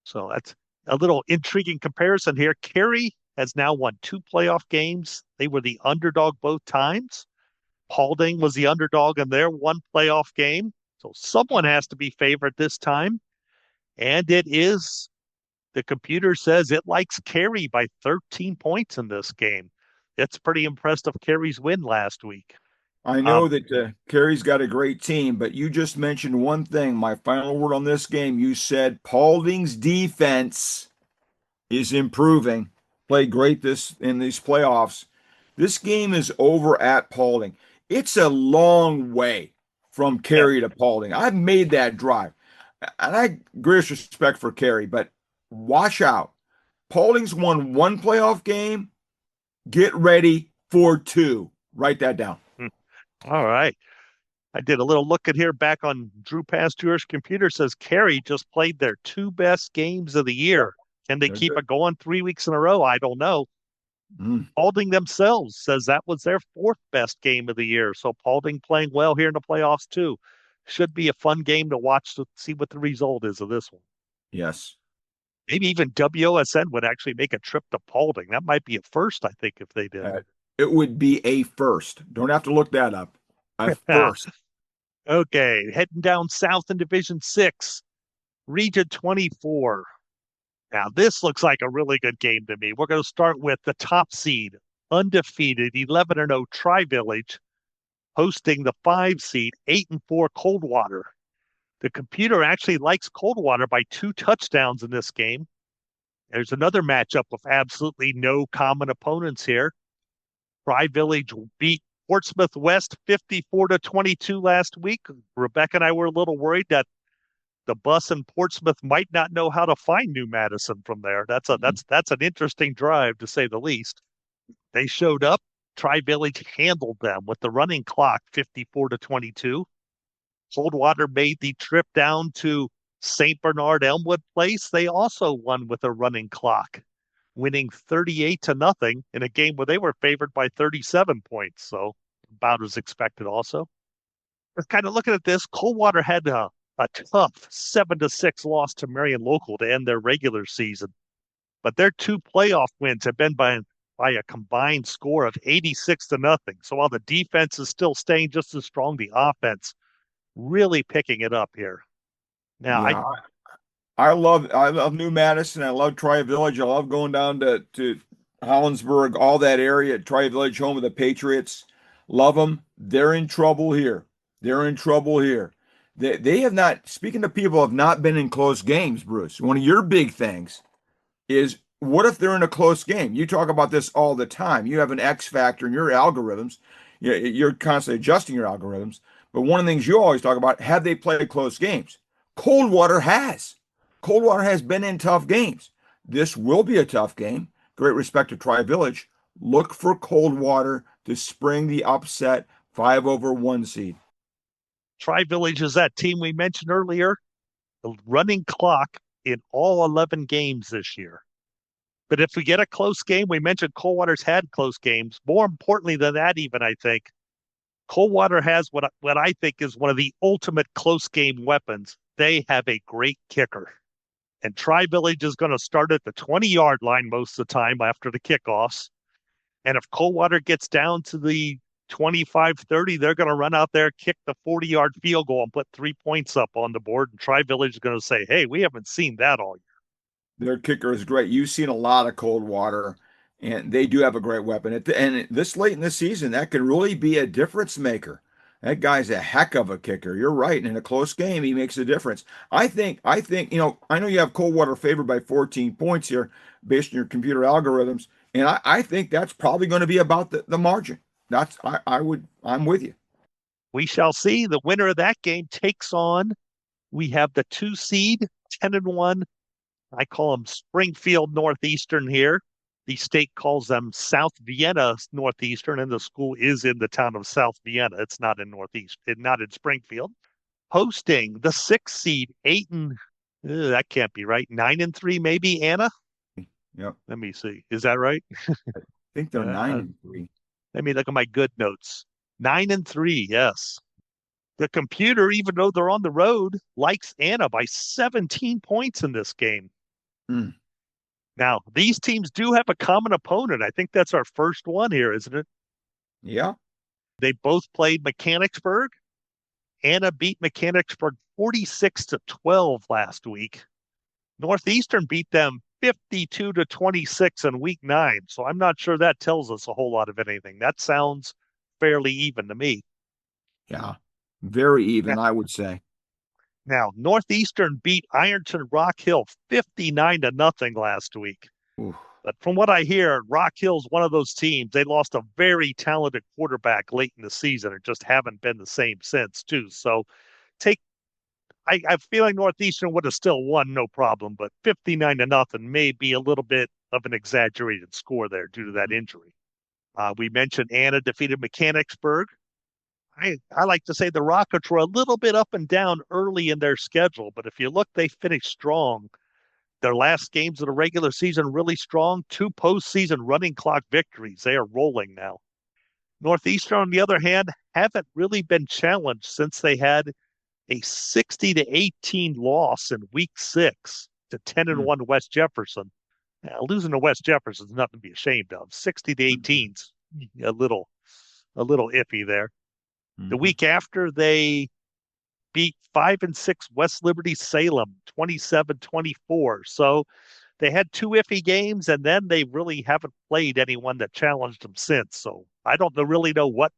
So that's a little intriguing comparison here. Cary has now won 2 playoff games. They were the underdog both times. Paulding was the underdog in their 1 playoff game. So someone has to be favored this time. And it is, the computer says it likes Cary by 13 points in this game. It's pretty impressive, Cary's win last week. I know that Cary's got a great team, but you just mentioned one thing. My final word on this game, you said Paulding's defense is improving. Played great in these playoffs. This game is over at Paulding. It's a long way from Cary to Paulding. I've made that drive. And I greatest respect for Cary, but watch out. Paulding's won 1 playoff game. Get ready for 2. Write that down. All right. I did a little look at here back on Drew Pasteur's computer. Says Cary just played their 2 best games of the year. Can they keep it going 3 weeks in a row? I don't know. Paulding themselves says that was their 4th best game of the year. So Paulding playing well here in the playoffs too. Should be a fun game to watch to see what the result is of this one. Yes. Maybe even WOSN would actually make a trip to Paulding. That might be a first, I think, if they did. It would be a first. Don't have to look that up. A first. Okay, heading down south in Division 6, Region 24. Now, this looks like a really good game to me. We're going to start with the top seed, undefeated 11-0 Tri-Village, hosting the 5 seed 8-4 Coldwater. The computer actually likes Coldwater by 2 touchdowns in this game. There's another matchup with absolutely no common opponents here. Tri-Village beat Portsmouth West 54-22 last week. Rebecca and I were a little worried that the bus in Portsmouth might not know how to find New Madison from there. That's an interesting drive, to say the least. They showed up. Tri-Village handled them with the running clock 54-22. Coldwater made the trip down to St. Bernard Elmwood Place. They also won with a running clock, winning 38-0 in a game where they were favored by 37 points. So about as expected also. We're kind of looking at this. Coldwater had a tough 7-6 loss to Marion Local to end their regular season. But their 2 playoff wins have been by a combined score of 86-0. So while the defense is still staying just as strong, the offense really picking it up here. Now, yeah, I love New Madison. I love Tri-Village. I love going down to Hollinsburg, all that area. Tri-Village, home of the Patriots. Love them. They're in trouble here. They have not, speaking to people who have not been in close games, Bruce, one of your big things is, what if they're in a close game? You talk about this all the time. You have an X factor in your algorithms. You're constantly adjusting your algorithms. But one of the things you always talk about, have they played close games? Coldwater has. Coldwater has been in tough games. This will be a tough game. Great respect to Tri-Village. Look for Coldwater to spring the upset 5-1 seed. Tri-Village is that team we mentioned earlier, the running clock in all 11 games this year. But if we get a close game, we mentioned Coldwater's had close games. More importantly than that, even, I think, Coldwater has what I think is one of the ultimate close game weapons. They have a great kicker. And Tri-Village is going to start at the 20-yard line most of the time after the kickoffs. And if Coldwater gets down to the 25-30, they're going to run out there, kick the 40-yard field goal, and put 3 points up on the board. And Tri-Village is going to say, hey, we haven't seen that all year. Their kicker is great. You've seen a lot of Coldwater. And they do have a great weapon. And this late in the season, that could really be a difference maker. That guy's a heck of a kicker. You're right. And in a close game, he makes a difference. I know you have Coldwater favored by 14 points here based on your computer algorithms. And I think that's probably going to be about the margin. I'm with you. We shall see. The winner of that game takes on, we have the 2 seed, 10-1. I call them Springfield Northeastern here. The state calls them South Vienna Northeastern, and the school is in the town of South Vienna. It's not in not in Springfield. Hosting the 6 seed, Ayton. That can't be right. 9-3, maybe, Anna? Yep. Let me see. Is that right? I think they're 9-3. Let me look at my good notes. 9-3, yes. The computer, even though they're on the road, likes Anna by 17 points in this game. Mm. Now, these teams do have a common opponent. I think that's our first one here, isn't it? Yeah. They both played Mechanicsburg. Anna beat Mechanicsburg 46-12 last week. Northeastern beat them 52-26 in week 9. So I'm not sure that tells us a whole lot of anything. That sounds fairly even to me. Yeah. Very even, I would say. Now, Northeastern beat Ironton Rock Hill 59-0 last week. Oof. But from what I hear, Rock Hill's one of those teams. They lost a very talented quarterback late in the season and just haven't been the same since, too. So I feel like Northeastern would have still won, no problem, but 59-0 may be a little bit of an exaggerated score there due to that injury. We mentioned Anna defeated Mechanicsburg. I like to say the Rockets were a little bit up and down early in their schedule, but if you look, they finished strong. Their last games of the regular season really strong. 2 postseason running clock victories. They are rolling now. Northeastern, on the other hand, haven't really been challenged since they had a 60-18 loss in week 6 to 10-1 West Jefferson. Now, losing to West Jefferson is nothing to be ashamed of. 60-18's a little iffy there. The week after, they beat 5-6 West Liberty Salem 27-24. So they had 2 iffy games, and then they really haven't played anyone that challenged them since. So I don't really know what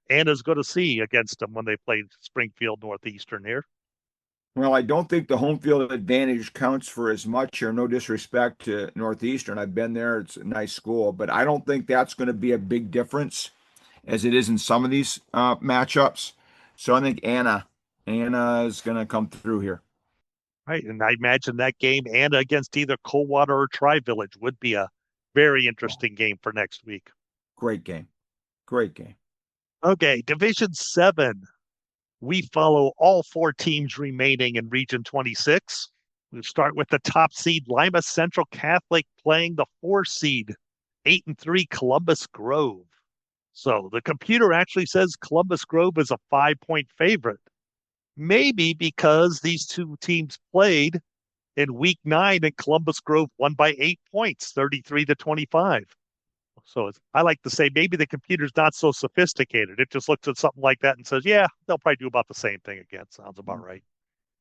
Anna's going to see against them when they play Springfield Northeastern here. Well, I don't think the home field advantage counts for as much here. No disrespect to Northeastern. I've been there. It's a nice school, but I don't think that's going to be a big difference as it is in some of these matchups. So I think Anna is going to come through here. Right, and I imagine that game, Anna against either Coldwater or Tri-Village, would be a very interesting game for next week. Great game. Great game. Okay, Division 7. We follow all 4 teams remaining in Region 26. We'll start with the top seed, Lima Central Catholic, playing the 4 seed, 8-3 Columbus Grove. So the computer actually says Columbus Grove is a 5-point favorite. Maybe because these 2 teams played in week 9 and Columbus Grove won by 8 points, 33-25. So I like to say maybe the computer's not so sophisticated. It just looks at something like that and says, yeah, they'll probably do about the same thing again. Sounds about right.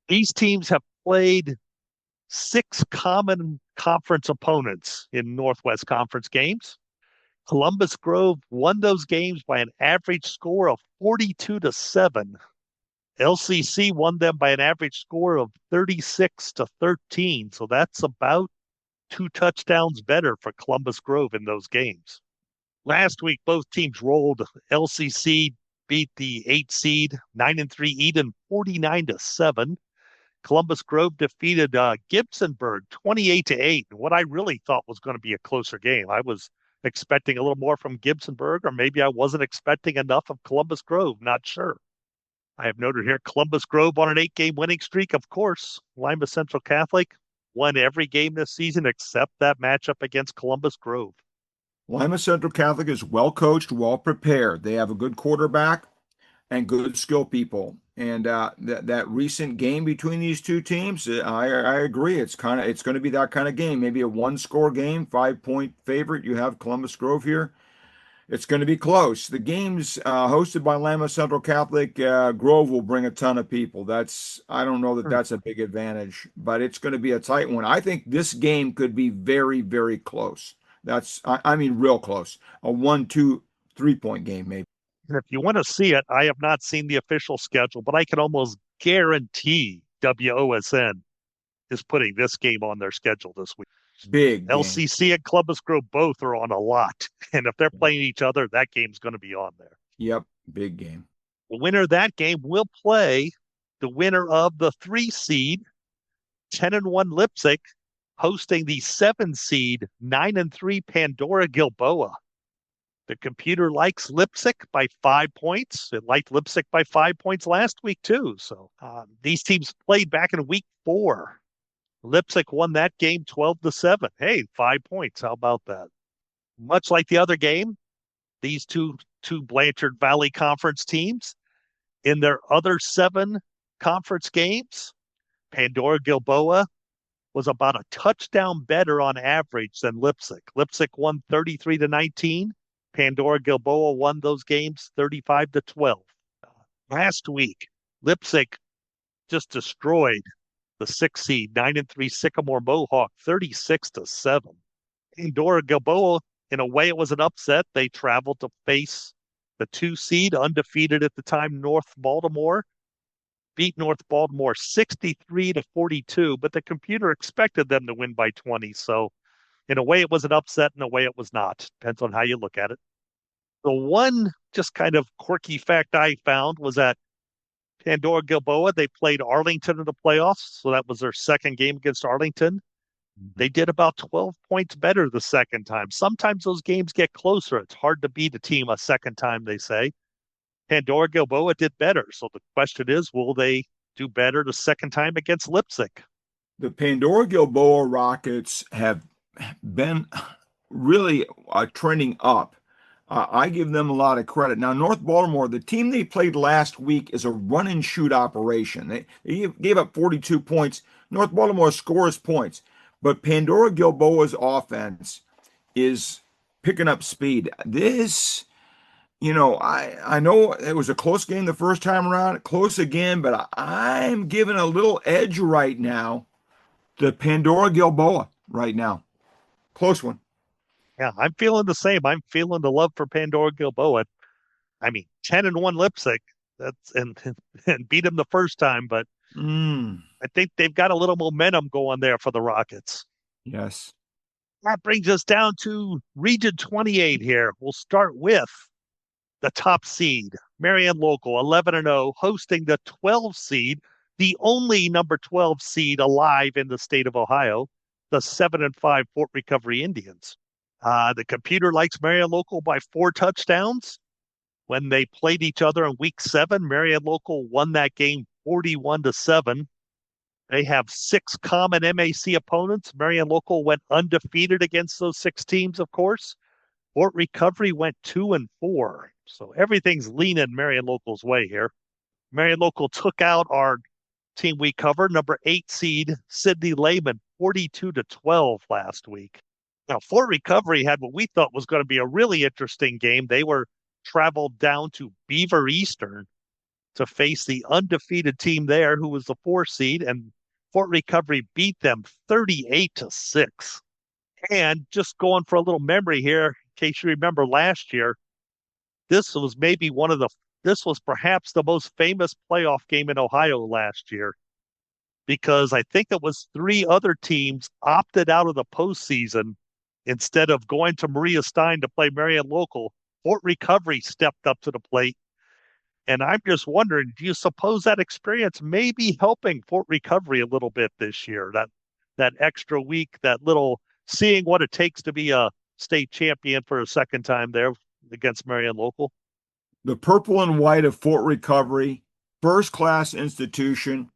These teams have played 6 common conference opponents in Northwest Conference games. Columbus Grove won those games by an average score of 42-7. LCC won them by an average score of 36-13. So that's about 2 touchdowns better for Columbus Grove in those games. Last week, both teams rolled. LCC beat the 8 seed, 9-3 Eden, 49-7. Columbus Grove defeated Gibsonburg 28-8. What I really thought was going to be a closer game. I was expecting a little more from Gibsonburg, or maybe I wasn't expecting enough of Columbus Grove. Not sure. I have noted here Columbus Grove on an 8-game winning streak, of course. Lima Central Catholic won every game this season except that matchup against Columbus Grove. Lima Central Catholic is well coached, well prepared. They have a good quarterback and good skill people. And that recent game between these 2 teams, I agree. It's going to be that kind of game. Maybe a 1-score game, 5-point favorite. You have Columbus Grove here. It's going to be close. The game's hosted by Lima Central Catholic. Grove will bring a ton of people. I don't know that that's a big advantage, but it's going to be a tight one. I think this game could be very, very close. I mean, real close. A 1-2, 3-point game, maybe. And if you want to see it, I have not seen the official schedule, but I can almost guarantee WOSN is putting this game on their schedule this week. Big game. LCC and Columbus Grove both are on a lot. And if they're playing each other, that game's going to be on there. Yep, big game. The winner of that game will play the winner of the 3 seed, 10-1 Leipzig, hosting the 7 seed, 9-3 Pandora Gilboa. The computer likes Leipzig by 5 points. It liked Leipzig by 5 points last week, too. So these teams played back in week 4. Leipzig won that game 12-7. Hey, 5 points. How about that? Much like the other game, these two Blanchard Valley Conference teams, in their other 7 conference games, Pandora Gilboa was about a touchdown better on average than Leipzig. Leipzig won 33-19. Pandora Gilboa won those games 35-12. Last week, Leipzig just destroyed the 6 seed, 9-3 Sycamore Mohawk 36-7. Pandora Gilboa, in a way, it was an upset. They traveled to face the 2 seed, undefeated at the time, North Baltimore. Beat North Baltimore 63-42, but the computer expected them to win by 20. So in a way, it was an upset. In a way, it was not. Depends on how you look at it. The one just kind of quirky fact I found was that Pandora Gilboa, they played Arlington in the playoffs. So that was their second game against Arlington. They did about 12 points better the second time. Sometimes those games get closer. It's hard to beat a team a second time, they say. Pandora Gilboa did better. So the question is, will they do better the second time against Leipzig? The Pandora Gilboa Rockets have been really trending up. I give them a lot of credit. Now, North Baltimore, the team they played last week is a run and shoot operation. They gave up 42 points. North Baltimore scores points. But Pandora Gilboa's offense is picking up speed. This, I know it was a close game the first time around, close again, but I'm giving a little edge right now to Pandora Gilboa right now. Close one. Yeah, I'm feeling the same. I'm feeling the love for Pandora Gilboa. I mean, 10-1 Leipzig, that's and beat them the first time, but I think they've got a little momentum going there for the Rockets. Yes. That brings us down to Region 28 here. We'll start with the top seed, Marion Local, 11-0, hosting the 12 seed, the only number 12 seed alive in the state of Ohio, the 7-5 Fort Recovery Indians. The computer likes Marion Local by 4 touchdowns. When they played each other in week 7, Marion Local won that game 41-7. They have 6 common MAC opponents. Marion Local went undefeated against those 6 teams, of course. Fort Recovery went 2-4. So everything's leaning Marion Local's way here. Marion Local took out our team we covered, number 8 seed, Sidney Lehman, 42-12 last week. Now, Fort Recovery had what we thought was going to be a really interesting game. They were traveled down to Beaver Eastern to face the undefeated team there, who was the 4 seed, and Fort Recovery beat them 38-6. And just going for a little memory here, in case you remember last year, this was perhaps the most famous playoff game in Ohio last year, because I think it was 3 other teams opted out of the postseason. Instead of going to Maria Stein to play Marion Local, Fort Recovery stepped up to the plate. And I'm just wondering, do you suppose that experience may be helping Fort Recovery a little bit this year? That extra week, that little seeing what it takes to be a state champion for a second time there against Marion Local? The purple and white of Fort Recovery, first-class institution,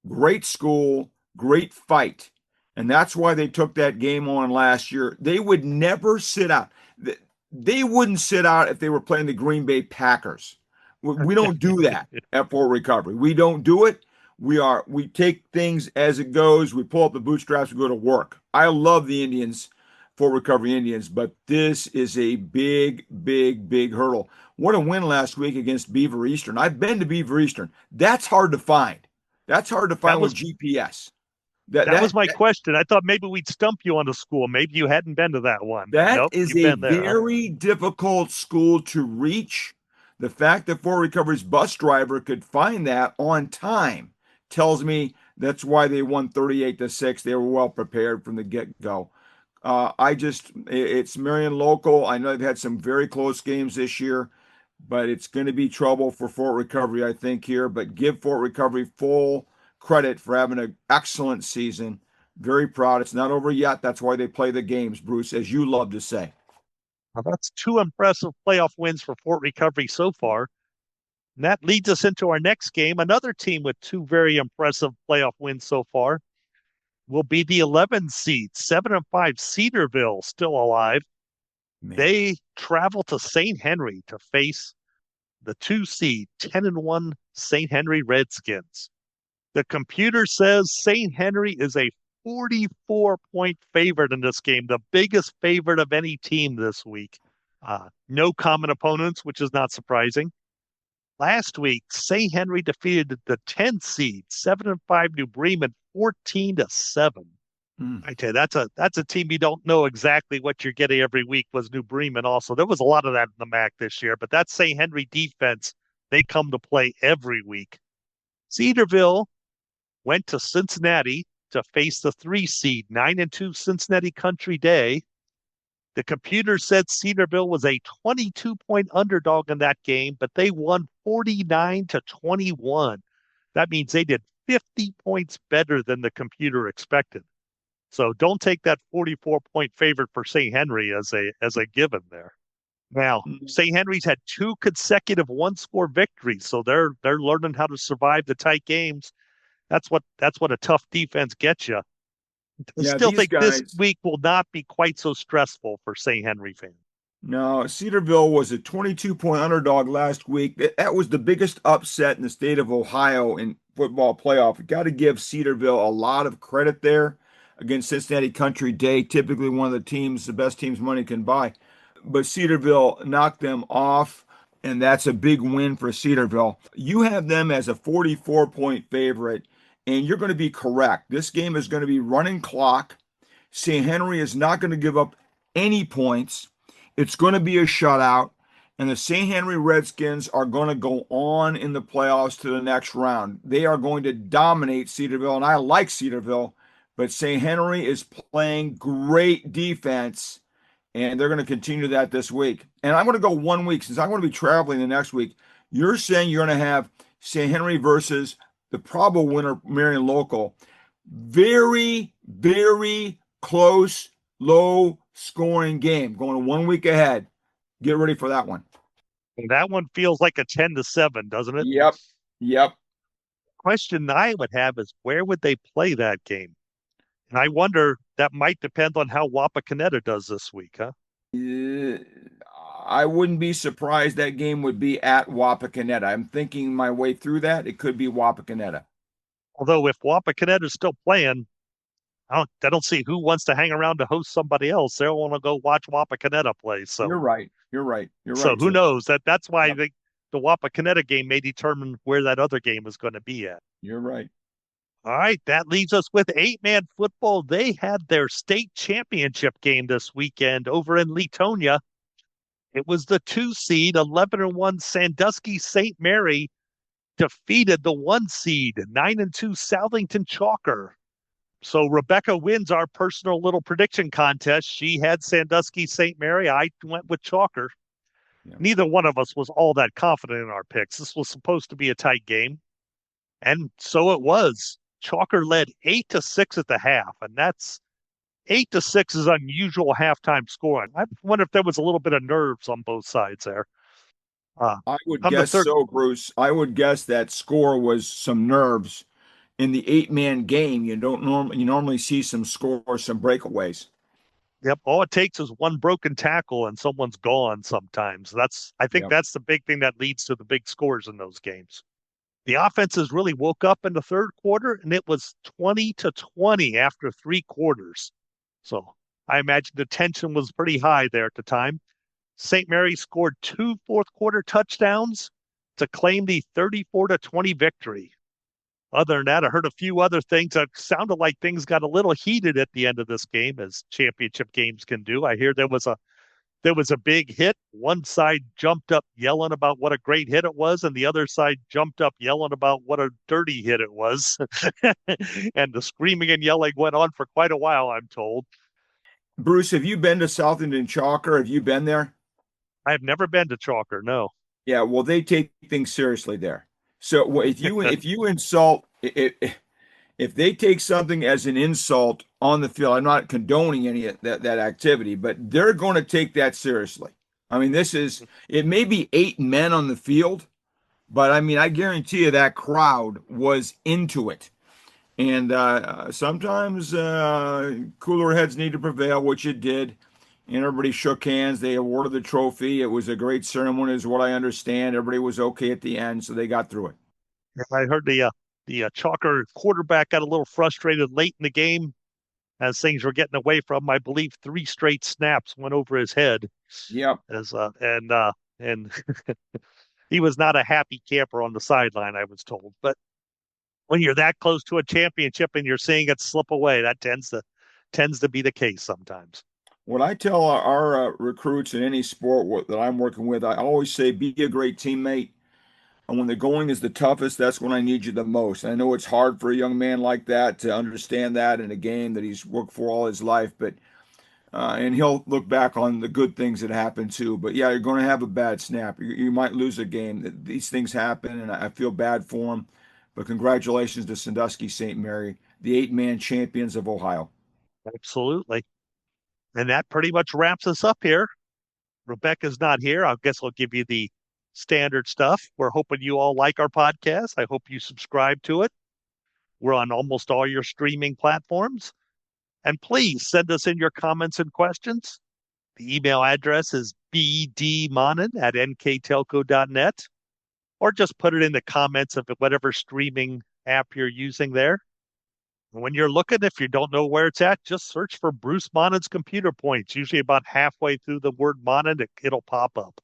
great school, great fight. And that's why they took that game on last year. They would never sit out. They wouldn't sit out if they were playing the Green Bay Packers. We don't do that at Fort Recovery. We don't do it. We take things as it goes. We pull up the bootstraps and go to work. I love the Indians, Fort Recovery Indians, but this is a big, big, big hurdle. What a win last week against Beaver Eastern. I've been to Beaver Eastern. That's hard to find. That's hard to find with GPS. That was my question. I thought maybe we'd stump you on the school. Maybe you hadn't been to that one. That Nope, is you've a been there. very difficult school to reach. The fact that Fort Recovery's bus driver could find that on time tells me that's why they won 38-6. They were well prepared from the get-go. It's Marion local. I know they've had some very close games this year, but it's going to be trouble for Fort Recovery, I think, here. But give Fort Recovery full credit for having an excellent season. Very proud. It's not over yet. That's why they play the games, Bruce, as you love to say. Well, that's 2 impressive playoff wins for Fort Recovery so far. And that leads us into our next game. Another team with 2 very impressive playoff wins so far will be the 11 seed, 7-5 Cedarville, still alive. Man. They travel to St. Henry to face the 2 seed, 10-1 St. Henry Redskins. The computer says St. Henry is a 44-point favorite in this game, the biggest favorite of any team this week. No common opponents, which is not surprising. Last week, St. Henry defeated the 10 seed, 7-5 New Bremen, 14-7. I tell you, that's a team you don't know exactly what you're getting every week. Was New Bremen also? There was a lot of that in the MAC this year, but that St. Henry defense, they come to play every week. Cedarville went to Cincinnati to face the 3 seed, 9-2 Cincinnati Country Day. The computer said Cedarville was a 22-point underdog in that game, but they won 49-21. That means they did 50 points better than the computer expected. So don't take that 44-point favorite for St. Henry as a given there. Now, St. Henry's had 2 consecutive one-score victories, so they're learning how to survive the tight games. That's what a tough defense gets you. I still think this week will not be quite so stressful for St. Henry fans. No, Cedarville was a 22-point underdog last week. That was the biggest upset in the state of Ohio in football playoff. You got to give Cedarville a lot of credit there against Cincinnati Country Day, typically one of the best teams money can buy. But Cedarville knocked them off, and that's a big win for Cedarville. You have them as a 44-point favorite, and you're going to be correct. This game is going to be running clock. St. Henry is not going to give up any points. It's going to be a shutout, and the St. Henry Redskins are going to go on in the playoffs to the next round. They are going to dominate Cedarville, and I like Cedarville, but St. Henry is playing great defense, and they're going to continue that this week. And I'm going to go 1 week, since I'm going to be traveling the next week. You're saying you're going to have St. Henry versus the probable winner, Marion Local. Very, very close, low-scoring game. Going 1 week ahead. Get ready for that one. And that one feels like a 10-7, doesn't it? Yep. Question I would have is, where would they play that game? And I wonder, that might depend on how Wapakoneta does this week, huh? I wouldn't be surprised that game would be at Wapakoneta. I'm thinking my way through that. It could be Wapakoneta. Although if Wapakoneta is still playing, I don't see who wants to hang around to host somebody else. They'll want to go watch Wapakoneta play. So You're right. So who knows? That's why the Wapakoneta game may determine where that other game is going to be at. You're right. All right, that leaves us with 8-man football. They had their state championship game this weekend over in Leetonia. It was the 2 seed, 11-1 Sandusky St. Mary defeated the 1 seed, 9-2 Southington Chalker. So Rebecca wins our personal little prediction contest. She had Sandusky St. Mary. I went with Chalker. Yeah. Neither one of us was all that confident in our picks. This was supposed to be a tight game. And so it was. Chalker led 8-6 at the half, and that's 8-6 is unusual halftime scoring. I wonder if there was a little bit of nerves on both sides there. I would guess so, Bruce. I would guess that score was some nerves. In the 8-man game, you normally see some scores, some breakaways. Yep, all it takes is one broken tackle and someone's gone sometimes. I think that's the big thing that leads to the big scores in those games. The offenses really woke up in the third quarter, and it was 20-20 after 3 quarters. So I imagine the tension was pretty high there at the time. St. Mary scored 2 fourth-quarter touchdowns to claim the 34-20 victory. other than that, I heard a few other things that sounded like things got a little heated at the end of this game, as championship games can do. I hear there was a big hit. One side jumped up yelling about what a great hit it was, and the other side jumped up yelling about what a dirty hit it was. And the screaming and yelling went on for quite a while, I'm told. Bruce, have you been to Southington Chalker? Have you been there? I've never been to Chalker, no. Yeah, well, they take things seriously there. So if you insult, if they take something as an insult on the field, I'm not condoning any of that activity, but they're going to take that seriously. I mean, it may be 8 men on the field, but I mean, I guarantee you that crowd was into it. And sometimes cooler heads need to prevail, which it did. And everybody shook hands. They awarded the trophy. It was a great ceremony, is what I understand. Everybody was okay at the end, so they got through it. I heard the Chalker quarterback got a little frustrated late in the game as things were getting away from him. I believe 3 straight snaps went over his head. Yep. And he was not a happy camper on the sideline, I was told. But when you're that close to a championship and you're seeing it slip away, that tends to be the case sometimes. What I tell our recruits in any sport that I'm working with, I always say, be a great teammate. And when the going is the toughest, that's when I need you the most. I know it's hard for a young man like that to understand that in a game that he's worked for all his life, but and he'll look back on the good things that happened too. But yeah, you're going to have a bad snap. You might lose a game. These things happen, and I feel bad for him. But congratulations to Sandusky St. Mary, the 8-man champions of Ohio. Absolutely. And that pretty much wraps us up here. Rebecca's not here. I guess I'll give you the standard stuff. We're hoping you all like our podcast. I hope you subscribe to it. We're on almost all your streaming platforms. And please send us in your comments and questions. The email address is bdmonnin@nktelco.net, or just put it in the comments of whatever streaming app you're using there. And when you're looking, if you don't know where it's at, just search for Bruce Monnin's Computer Points. Usually about halfway through the word Monnin, it'll pop up.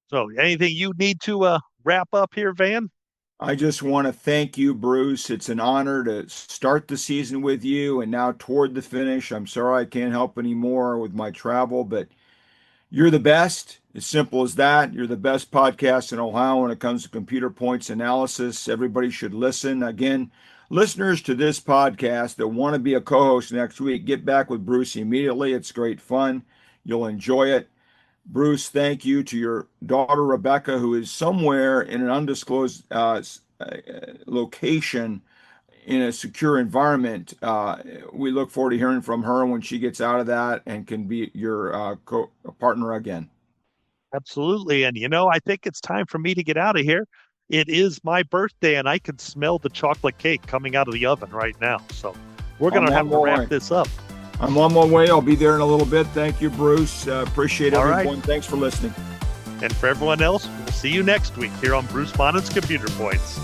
So anything you need to wrap up here, Van? I just want to thank you, Bruce. It's an honor to start the season with you and now toward the finish. I'm sorry I can't help anymore with my travel, but you're the best. As simple as that. You're the best podcast in Ohio when it comes to computer points analysis. Everybody should listen. Again, listeners to this podcast that want to be a co-host next week, get back with Bruce immediately. It's great fun. You'll enjoy it. Bruce, thank you to your daughter, Rebecca, who is somewhere in an undisclosed location in a secure environment. We look forward to hearing from her when she gets out of that and can be your partner again. Absolutely. And, I think it's time for me to get out of here. It is my birthday, and I can smell the chocolate cake coming out of the oven right now. So we're going to have to wrap this up. I'm on my way. I'll be there in a little bit. Thank you, Bruce. Appreciate everyone. Right. Thanks for listening. And for everyone else, we'll see you next week here on Bruce Monnin's Computer Points.